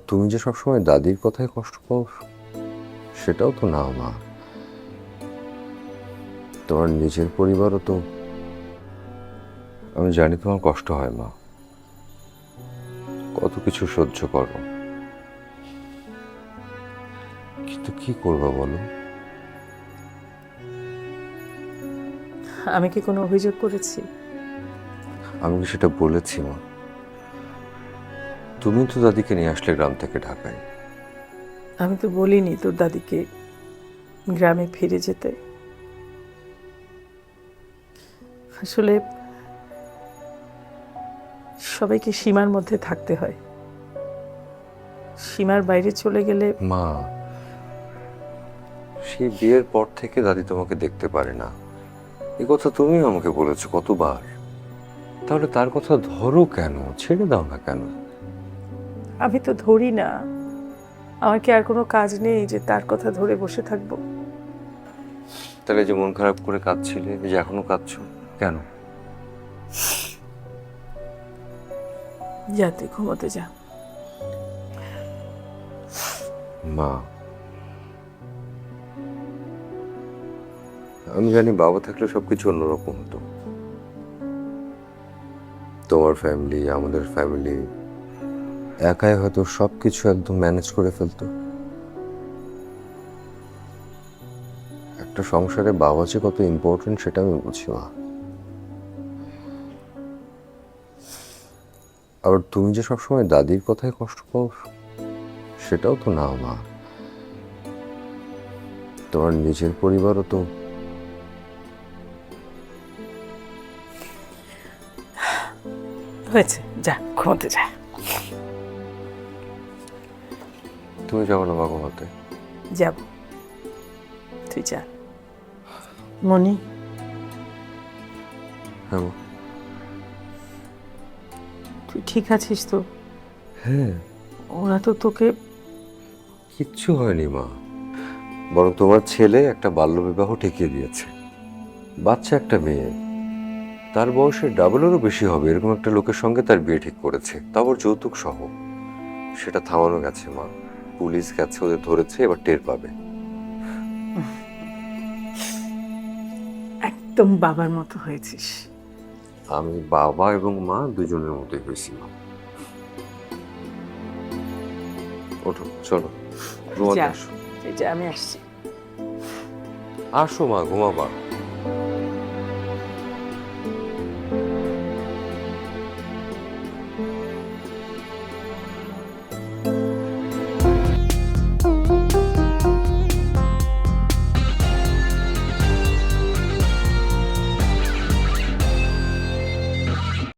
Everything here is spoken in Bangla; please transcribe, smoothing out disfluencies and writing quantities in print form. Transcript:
তুমি যে সবসময় দাদির কথায় কষ্ট পাও সেটাও তো না মা। তোমার নিজের পরিবারও তো, আমি জানি তোমার কষ্ট হয় মা, কত কিছু সহ্য করো, কিন্তু কি করবো বলো? আমি কি কোনো অভিযোগ করেছি? আমি কি সেটা বলেছি মা? তুমি তো দাদিকে নিয়ে আসলে গ্রাম থেকে ঢাকায়। আমি তো বলিনি তোর দাদিকে গ্রামে ফিরে যেতে। আসলে সবাইকে সীমার মধ্যে থাকতে হয়, সীমার বাইরে চলে গেলে। মা, সেই বিয়ের পর থেকে দাদি তোমাকে দেখতে পারে না, এ কথা তুমিও আমাকে বলেছো কতবার। তাহলে তার কথা ধরো কেন, ছেড়ে দাও না কেন? আমি তো ধরি না। আমার কি আর কোনো কাজ নেই যে তার কথা ধরে বসে থাকবো? তাহলে যে মন খারাপ করে কাঁদছিলে, এই যে এখনো কাঁদছো কেন? যা তুই ঘুমোতে যা। মা, আমি জানি বাবা থাকলে সবকিছু অন্যরকম হতো। তোমার ফ্যামিলি, আমাদের ফ্যামিলি, একাই হয়তো সবকিছু একদম ম্যানেজ করে ফেলতো। একটা সংসারে বাবা যে কত ইম্পর্টেন্ট সেটা আমি বুঝি মা। আবার তুমি যে সবসময় দাদির কথায় কষ্ট পাও সেটাও তো না মা। তোমার নিজের পরিবারও তো। হয়েছে, যা ঘুমোতে যা। তুমি যাবো না মা ঘুমাতে? যাব, তুই যা। মনি, হ্যাঁ মা। তুই ঠিক আছিস তো? হ্যাঁ, ওরা তো তোকে। কিচ্ছু হয়নি মা, বরং তোমার ছেলে একটা বাল্যবিবাহ ঠেকিয়ে দিয়েছে। বাচ্চা একটা মেয়ে, তার বয়সে ডাবলেরও বেশি হবে এরকম একটা লোকের সঙ্গে তার বিয়ে ঠিক করেছে, তারপর যৌতুক সহ। সেটা থামানো গেছে মা, পুলিশ গেছে, ওদের ধরেছে, এবার টের পাবে। একদম বাবার মতো হয়েছিস। আমি বাবা এবং মা দুজনের মতোই হয়েছি মা। ওঠো, চলো ঘুমাতে যা, আসো। তুই যা, আমি আসছি। আসো মা, ঘুমাবা।